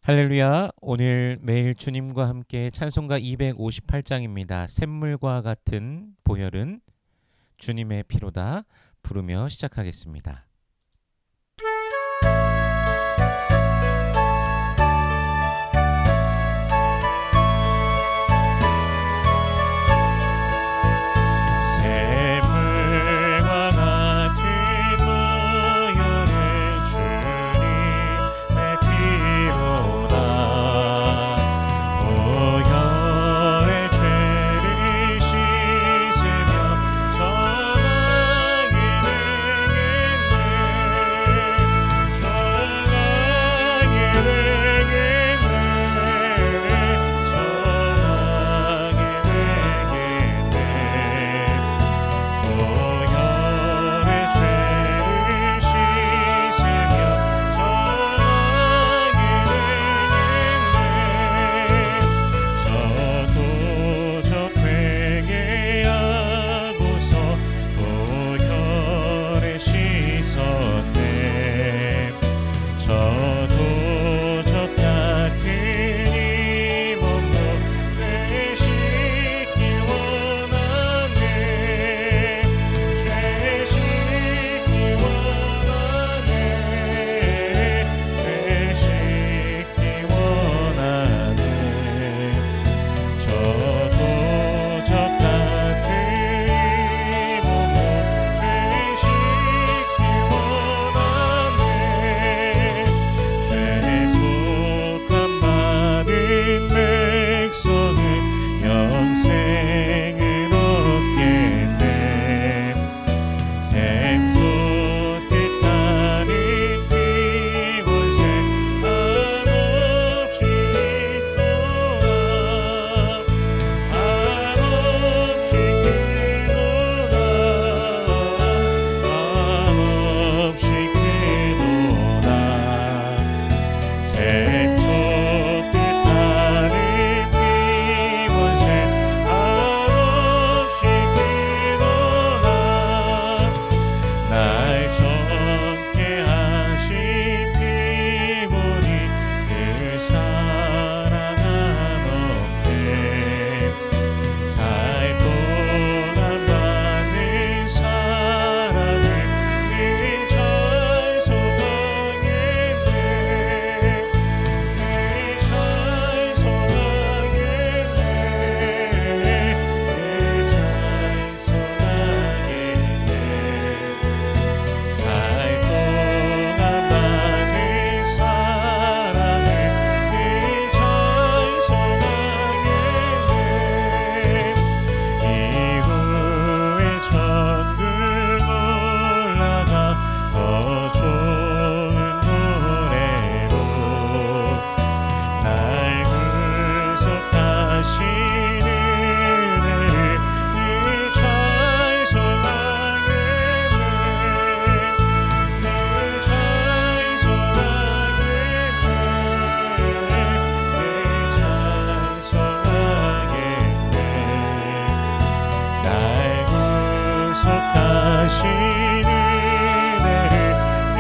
할렐루야. 오늘 매일 주님과 함께 찬송가 258장입니다. 샘물과 같은 보혈은 주님의 피로다 부르며 시작하겠습니다. 샘물과 같은 보혈은 주님의 피로다. 보혈의 죄를 씻으며 전하게 되겠네. 전하게 되겠네. 전하게 되겠네. 보혈의 죄를 씻으며 전하게 되겠네. 저도적 회개하고서 보혈에 씻었네. 저도적 같은 이 몸도 죄 씻기 원하네. 죄 씻기 원하네. 죄 씻기 원하네. 저도적 같은 이 몸도 죄 씻기 원하네. 죄 속한 많은 백성은 영생을 얻겠네. 샘솟듯 타는 피곤새 한없이 크도다. 한없이 크도다. 한없이 크도다. 샘솟듯 타는 피곤새 한없이 크도다. 날 젊게 하신 피보니 늘 사랑하던데. 살동안 많은 사랑을 늘 찬송하겠네. 늘 찬송하겠네. 늘 찬송하겠네. 살동안 많은 사랑을 늘 찬송하겠네. 이후에 천국 올라가 더 좋은 노래로 날 구속하신 은혜를 늘 찬송하겠네. 늘 찬송하겠네. 늘 찬송하겠네. 날 구속하신 은혜를 늘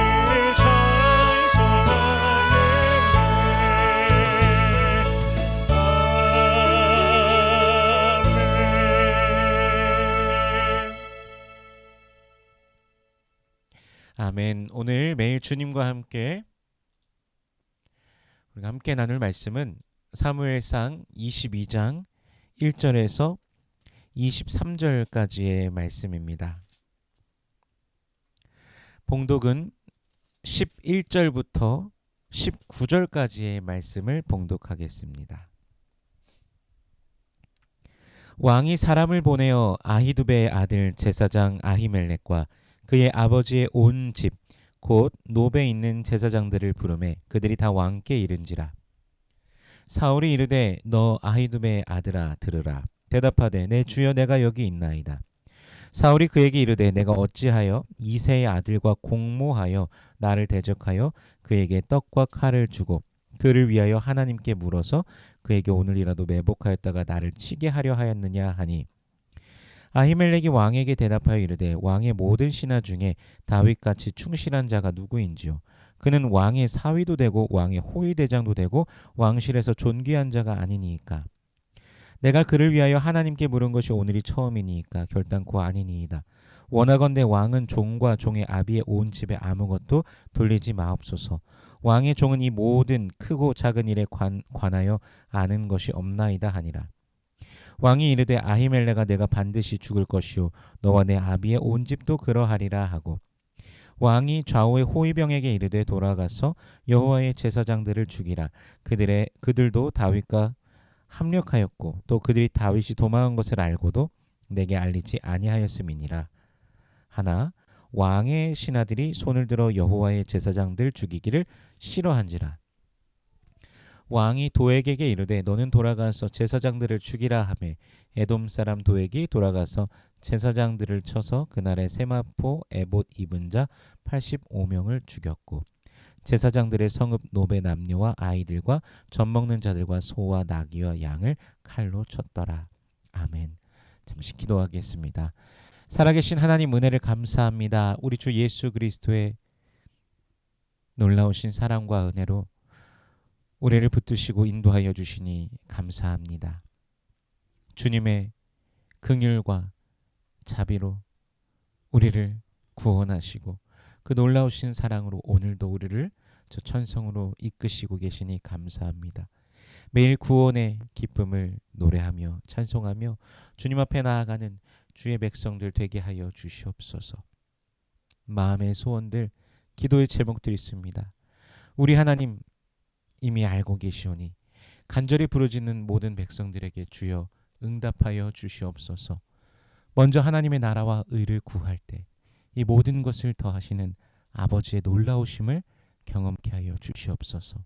찬송하겠네. 아멘. 오늘 매일 주님과 함께 우리가 함께 나눌 말씀은 사무엘상 22장 1절에서 23절까지의 말씀입니다. 봉독은 11절부터 19절까지의 말씀을 봉독하겠습니다. 왕이 사람을 보내어 아히두베의 아들 제사장 아히멜렉과 그의 아버지의 온 집 곧 노베에 있는 제사장들을 부르매 그들이 다 왕께 이른지라. 사울이 이르되 너 아히두베의 아들아 들으라. 대답하되 내 주여 내가 여기 있나이다. 사울이 그에게 이르되 내가 어찌하여 이새의 아들과 공모하여 나를 대적하여 그에게 떡과 칼을 주고 그를 위하여 하나님께 물어서 그에게 오늘이라도 매복하였다가 나를 치게 하려 하였느냐 하니 아히멜렉이 왕에게 대답하여 이르되 왕의 모든 신하 중에 다윗같이 충실한 자가 누구인지요. 그는 왕의 사위도 되고 왕의 호위대장도 되고 왕실에서 존귀한 자가 아니니까. 내가 그를 위하여 하나님께 물은 것이 오늘이 처음이니까 결단코 아니니이다. 원하건대 왕은 종과 종의 아비의 온 집에 아무것도 돌리지 마옵소서. 왕의 종은 이 모든 크고 작은 일에 관하여 아는 것이 없나이다 하니라. 왕이 이르되 아히멜레가 내가 반드시 죽을 것이요 너와 내 아비의 온 집도 그러하리라 하고, 왕이 좌우의 호위병에게 이르되 돌아가서 여호와의 제사장들을 죽이라. 그들도 다윗과 합력하였고 또 그들이 다윗이 도망한 것을 알고도 내게 알리지 아니하였음이니라. 하나 왕의 신하들이 손을 들어 여호와의 제사장들 죽이기를 싫어한지라. 왕이 도액에게 이르되 너는 돌아가서 제사장들을 죽이라 하매 에돔 사람 도액이 돌아가서 제사장들을 쳐서 그날에 세마포 에봇 입은 자 85명을 죽였고 제사장들의 성읍 노베 남녀와 아이들과 젖 먹는 자들과 소와 나귀와 양을 칼로 쳤더라. 아멘. 잠시 기도하겠습니다. 살아계신 하나님 은혜를 감사합니다. 우리 주 예수 그리스도의 놀라우신 사랑과 은혜로 우리를 붙드시고 인도하여 주시니 감사합니다. 주님의 긍휼과 자비로 우리를 구원하시고 그 놀라우신 사랑으로 오늘도 우리를 저 천성으로 이끄시고 계시니 감사합니다. 매일 구원의 기쁨을 노래하며 찬송하며 주님 앞에 나아가는 주의 백성들 되게 하여 주시옵소서. 마음의 소원들, 기도의 제목들이 있습니다. 우리 하나님 이미 알고 계시오니 간절히 부르짖는 모든 백성들에게 주여 응답하여 주시옵소서. 먼저 하나님의 나라와 의를 구할 때 이 모든 것을 더하시는 아버지의 놀라우심을 경험케 하여 주시옵소서.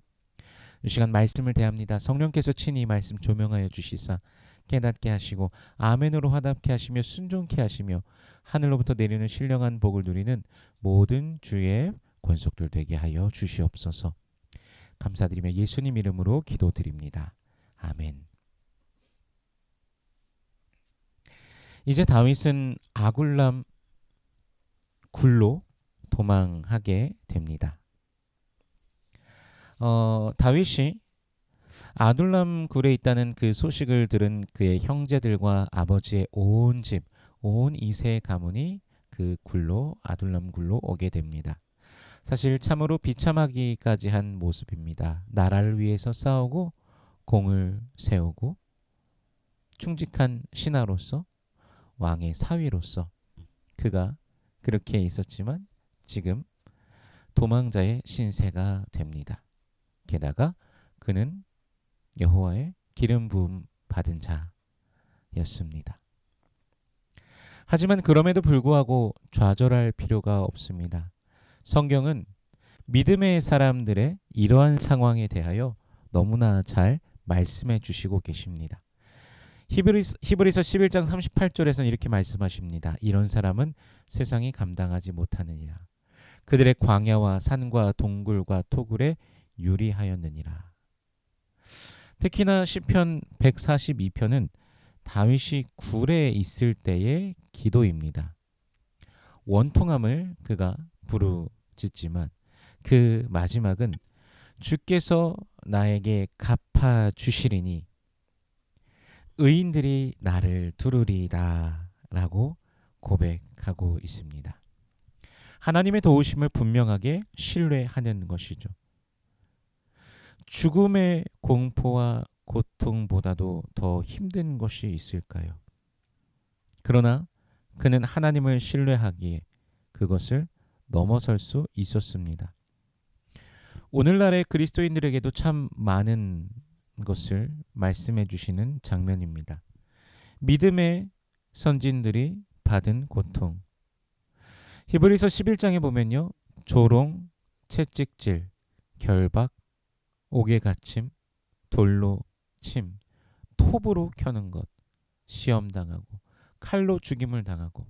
이 시간 말씀을 대합니다. 성령께서 친히 말씀 조명하여 주시사 깨닫게 하시고 아멘으로 화답케 하시며 순종케 하시며 하늘로부터 내리는 신령한 복을 누리는 모든 주의 권속들 되게 하여 주시옵소서. 감사드리며 예수님 이름으로 기도드립니다. 아멘. 이제 다윗은 아굴람 굴로 도망하게 됩니다. 다윗이 아둘람 굴에 있다는 그 소식을 들은 그의 형제들과 아버지의 온 집, 온 이세 가문이 그 굴로 아둘람 굴로 오게 됩니다. 사실 참으로 비참하기까지 한 모습입니다. 나라를 위해서 싸우고 공을 세우고 충직한 신하로서 왕의 사위로서 그가 그렇게 있었지만 지금 도망자의 신세가 됩니다. 게다가 그는 여호와의 기름 부음 받은 자였습니다. 하지만 그럼에도 불구하고 좌절할 필요가 없습니다. 성경은 믿음의 사람들의 이러한 상황에 대하여 너무나 잘 말씀해 주시고 계십니다. 히브리서 11장 38절에서는 이렇게 말씀하십니다. 이런 사람은 세상이 감당하지 못하느니라. 그들의 광야와 산과 동굴과 토굴에 유리하였느니라. 특히나 시편 142편은 다윗이 굴에 있을 때의 기도입니다. 원통함을 그가 부르짖지만 그 마지막은 주께서 나에게 갚아주시리니 의인들이 나를 두루리다 라고 고백하고 있습니다. 하나님의 도우심을 분명하게 신뢰하는 것이죠. 죽음의 공포와 고통보다도 더 힘든 것이 있을까요? 그러나 그는 하나님을 신뢰하기에 그것을 넘어설 수 있었습니다. 오늘날의 그리스도인들에게도 참 많은 것을 말씀해 주시는 장면입니다. 믿음의 선진들이 받은 고통. 히브리서 11장에 보면요. 조롱, 채찍질, 결박, 옥에 갇힘, 돌로 침, 톱으로 켜는 것, 시험당하고 칼로 죽임을 당하고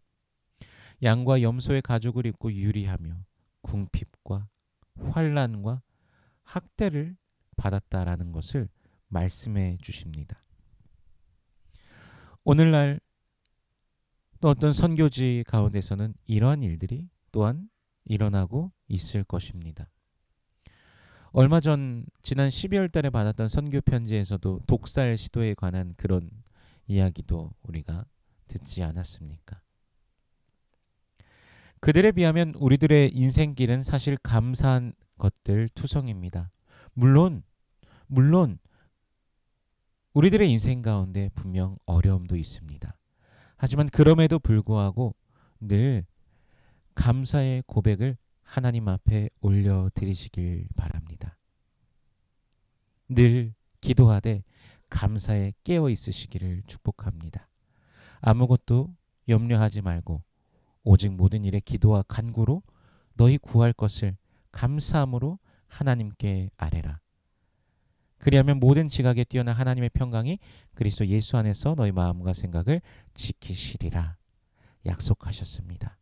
양과 염소의 가죽을 입고 유리하며 궁핍과 환난과 학대를 받았다라는 것을 말씀해 주십니다. 오늘날 또 어떤 선교지 가운데서는 이러한 일들이 또한 일어나고 있을 것입니다. 얼마 전 지난 12월 달에 받았던 선교 편지에서도 독살 시도에 관한 그런 이야기도 우리가 듣지 않았습니까? 그들에 비하면 우리들의 인생길은 사실 감사한 것들 투성입니다. 물론 물론 우리들의 인생 가운데 분명 어려움도 있습니다. 하지만 그럼에도 불구하고 늘 감사의 고백을 하나님 앞에 올려드리시길 바랍니다. 늘 기도하되 감사에 깨어 있으시기를 축복합니다. 아무것도 염려하지 말고 오직 모든 일에 기도와 간구로 너희 구할 것을 감사함으로 하나님께 아뢰라. 그리하면 모든 지각에 뛰어난 하나님의 평강이 그리스도 예수 안에서 너희 마음과 생각을 지키시리라 약속하셨습니다.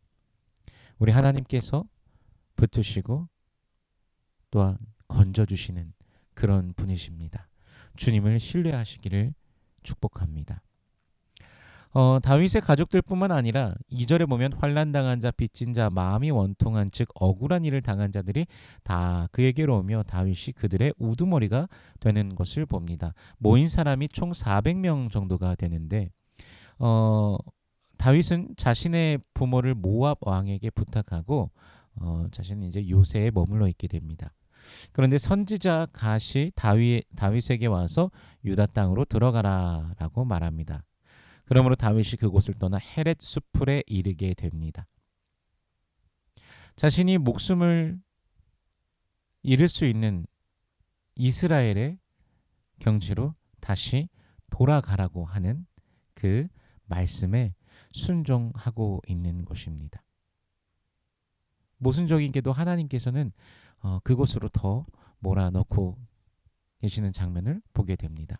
우리 하나님께서 붙으시고 또한 건져주시는 그런 분이십니다. 주님을 신뢰하시기를 축복합니다. 다윗의 가족들뿐만 아니라 2절에 보면 환난당한 자, 빚진 자, 마음이 원통한 즉 억울한 일을 당한 자들이 다 그에게로 오며 다윗이 그들의 우두머리가 되는 것을 봅니다. 모인 사람이 총 400명 정도가 되는데 다윗은 자신의 부모를 모압 왕에게 부탁하고 자신은 이제 요새에 머물러 있게 됩니다. 그런데 선지자 갓이 다윗에게 와서 유다 땅으로 들어가라라고 말합니다. 그러므로 다윗이 그곳을 떠나 헤렛 수풀에 이르게 됩니다. 자신이 목숨을 잃을 수 있는 이스라엘의 경지로 다시 돌아가라고 하는 그 말씀에 순종하고 있는 것입니다. 모순적인게도 하나님께서는 그곳으로 더 몰아넣고 계시는 장면을 보게 됩니다.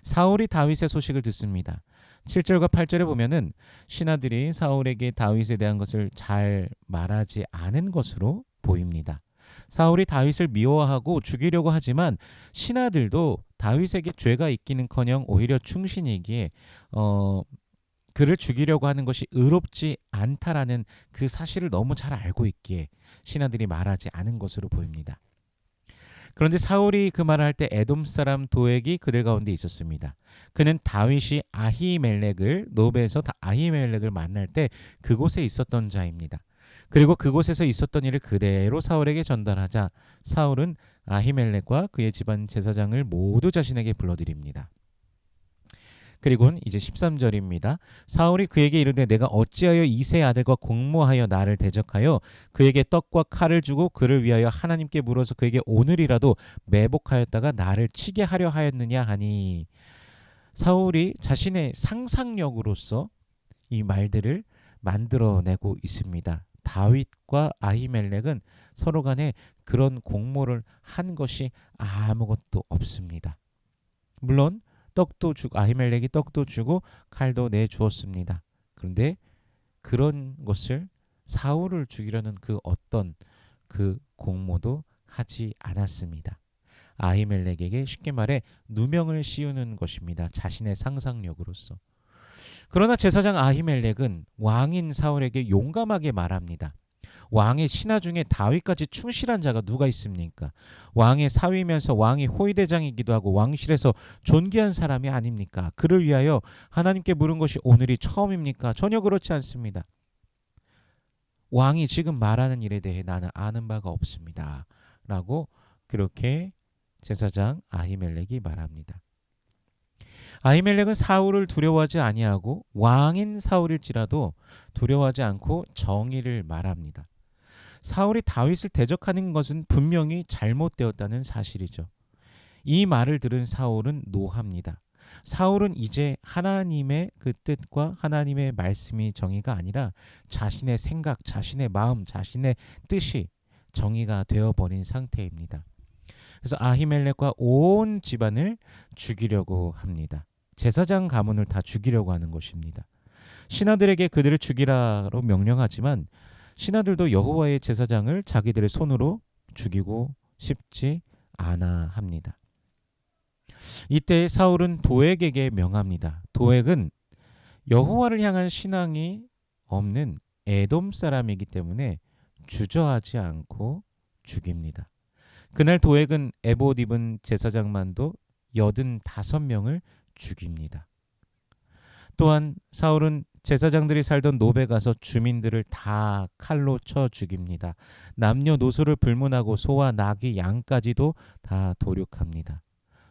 사울이 다윗의 소식을 듣습니다. 7절과 8절에 보면은 신하들이 사울에게 다윗에 대한 것을 잘 말하지 않은 것으로 보입니다. 사울이 다윗을 미워하고 죽이려고 하지만 신하들도 다윗에게 죄가 있기는커녕 오히려 충신이기에 그를 죽이려고 하는 것이 의롭지 않다라는 그 사실을 너무 잘 알고 있기에 신하들이 말하지 않은 것으로 보입니다. 그런데 사울이 그 말을 할 때 에돔 사람 도액이 그들 가운데 있었습니다. 그는 다윗이 아히멜렉을 노베에서 아히멜렉을 만날 때 그곳에 있었던 자입니다. 그리고 그곳에서 있었던 일을 그대로 사울에게 전달하자 사울은 아히멜렉과 그의 집안 제사장을 모두 자신에게 불러들입니다. 그리고는 이제 13절입니다. 사울이 그에게 이르되 내가 어찌하여 이새의 아들과 공모하여 나를 대적하여 그에게 떡과 칼을 주고 그를 위하여 하나님께 물어서 그에게 오늘이라도 매복하였다가 나를 치게 하려 하였느냐 하니 사울이 자신의 상상력으로서 이 말들을 만들어내고 있습니다. 다윗과 아히멜렉은 서로 간에 그런 공모를 한 것이 아무것도 없습니다. 물론 떡도 주고 아히멜렉이 떡도 주고 칼도 내주었습니다. 그런데 그런 것을 사울을 죽이려는 그 어떤 그 공모도 하지 않았습니다. 아히멜렉에게 쉽게 말해 누명을 씌우는 것입니다. 자신의 상상력으로서. 그러나 제사장 아히멜렉은 왕인 사울에게 용감하게 말합니다. 왕의 신하 중에 다윗까지 충실한 자가 누가 있습니까? 왕의 사위면서 왕의 호위대장이기도 하고 왕실에서 존귀한 사람이 아닙니까? 그를 위하여 하나님께 물은 것이 오늘이 처음입니까? 전혀 그렇지 않습니다. 왕이 지금 말하는 일에 대해 나는 아는 바가 없습니다. 라고 그렇게 제사장 아히멜렉이 말합니다. 아히멜렉은 사울을 두려워하지 아니하고 왕인 사울일지라도 두려워하지 않고 정의를 말합니다. 사울이 다윗을 대적하는 것은 분명히 잘못되었다는 사실이죠. 이 말을 들은 사울은 노합니다. 사울은 이제 하나님의 그 뜻과 하나님의 말씀이 정의가 아니라 자신의 생각, 자신의 마음, 자신의 뜻이 정의가 되어버린 상태입니다. 그래서 아히멜렉과 온 집안을 죽이려고 합니다. 제사장 가문을 다 죽이려고 하는 것입니다. 신하들에게 그들을 죽이라고 명령하지만 신하들도 여호와의 제사장을 자기들의 손으로 죽이고 싶지 않아 합니다. 이때 사울은 도액에게 명합니다. 도액은 여호와를 향한 신앙이 없는 에돔 사람이기 때문에 주저하지 않고 죽입니다. 그날 도액은 에봇 입은 제사장만도 85명을 죽입니다. 또한 사울은 제사장들이 살던 노베 가서 주민들을 다 칼로 쳐 죽입니다. 남녀노소를 불문하고 소와 나귀 양까지도 다 도륙합니다.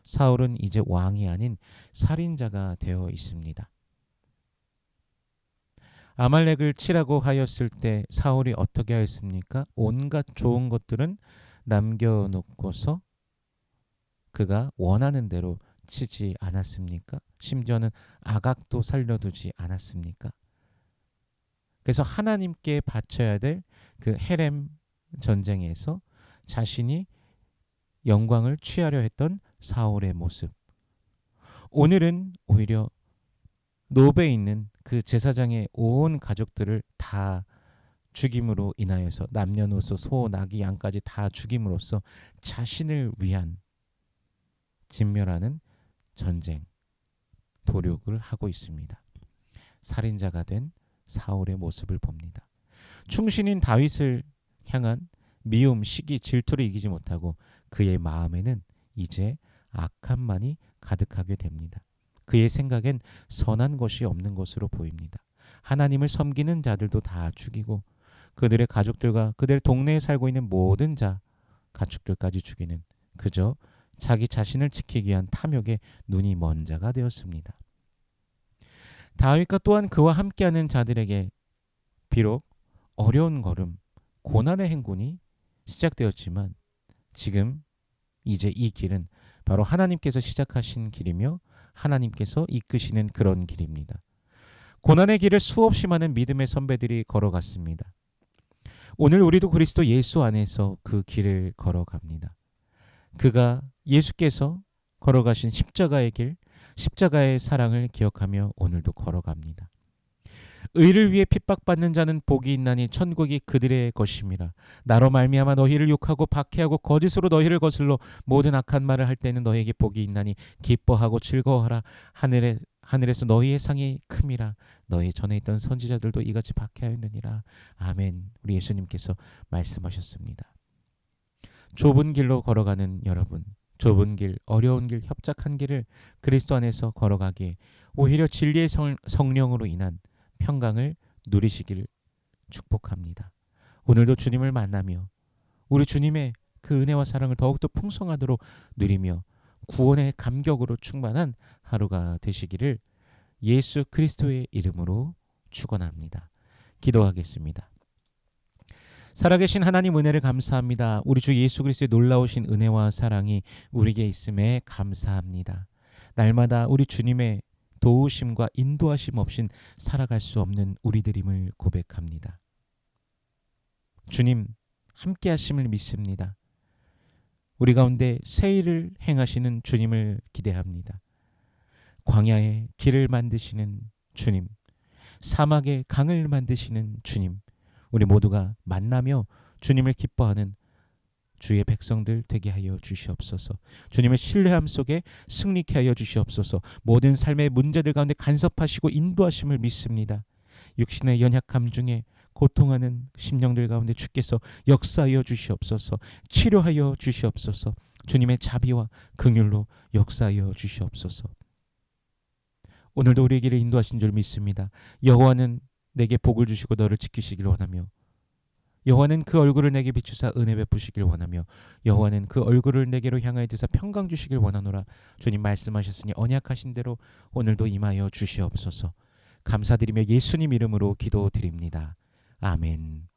사울은 이제 왕이 아닌 살인자가 되어 있습니다. 아말렉을 치라고 하였을 때 사울이 어떻게 하였습니까? 온갖 좋은 것들은 남겨놓고서 그가 원하는 대로 치지 않았습니까? 심지어는 아각도 살려두지 않았습니까? 그래서 하나님께 바쳐야 될 그 헤렘 전쟁에서 자신이 영광을 취하려 했던 사울의 모습. 오늘은 오히려 노베에 있는 그 제사장의 온 가족들을 다 죽임으로 인하여서 남녀노소 소 나귀 양까지 다 죽임으로써 자신을 위한 진멸하는 전쟁 도륙을 하고 있습니다. 살인자가 된 사울의 모습을 봅니다. 충신인 다윗을 향한 미움, 시기, 질투를 이기지 못하고 그의 마음에는 이제 악함만이 가득하게 됩니다. 그의 생각엔 선한 것이 없는 것으로 보입니다. 하나님을 섬기는 자들도 다 죽이고 그들의 가족들과 그들의 동네에 살고 있는 모든 자, 가축들까지 죽이는 그저 자기 자신을 지키기 위한 탐욕에 눈이 먼 자가 되었습니다. 다윗과 또한 그와 함께하는 자들에게 비록 어려운 걸음, 고난의 행군이 시작되었지만 지금 이제 이 길은 바로 하나님께서 시작하신 길이며 하나님께서 이끄시는 그런 길입니다. 고난의 길을 수없이 많은 믿음의 선배들이 걸어갔습니다. 오늘 우리도 그리스도 예수 안에서 그 길을 걸어갑니다. 그가 예수께서 걸어가신 십자가의 길, 십자가의 사랑을 기억하며 오늘도 걸어갑니다. 의를 위해 핍박받는 자는 복이 있나니 천국이 그들의 것임이라. 나로 말미암아 너희를 욕하고 박해하고 거짓으로 너희를 거슬러 모든 악한 말을 할 때는 너희에게 복이 있나니 기뻐하고 즐거워하라. 하늘에서 너희의 상이 큼이라. 너희 전에 있던 선지자들도 이같이 박해하였느니라. 아멘. 우리 예수님께서 말씀하셨습니다. 좁은 길로 걸어가는 여러분, 좁은 길, 어려운 길, 협착한 길을 그리스도 안에서 걸어가기에 오히려 진리의 성령으로 인한 평강을 누리시길 축복합니다. 오늘도 주님을 만나며 우리 주님의 그 은혜와 사랑을 더욱더 풍성하도록 누리며 구원의 감격으로 충만한 하루가 되시기를 예수 그리스도의 이름으로 축원합니다. 기도하겠습니다. 살아계신 하나님 은혜를 감사합니다. 우리 주 예수 그리스도의 놀라우신 은혜와 사랑이 우리에게 있음에 감사합니다. 날마다 우리 주님의 도우심과 인도하심 없인 살아갈 수 없는 우리들임을 고백합니다. 주님 함께 하심을 믿습니다. 우리 가운데 새 일을 행하시는 주님을 기대합니다. 광야에 길을 만드시는 주님, 사막에 강을 만드시는 주님, 우리 모두가 만나며 주님을 기뻐하는 주의 백성들 되게 하여 주시옵소서. 주님의 신뢰함 속에 승리케 하여 주시옵소서. 모든 삶의 문제들 가운데 간섭하시고 인도하심을 믿습니다. 육신의 연약함 중에 고통하는 심령들 가운데 주께서 역사하여 주시옵소서. 치료하여 주시옵소서. 주님의 자비와 긍휼로 역사하여 주시옵소서. 오늘도 우리의 길을 인도하신 줄 믿습니다. 여호와는 내게 복을 주시고 너를 지키시길 원하며 여호와는 그 얼굴을 내게 비추사 은혜 베푸시길 원하며 여호와는 그 얼굴을 내게로 향하여 드사 평강 주시길 원하노라. 주님 말씀하셨으니 언약하신 대로 오늘도 임하여 주시옵소서. 감사드리며 예수님 이름으로 기도드립니다. 아멘.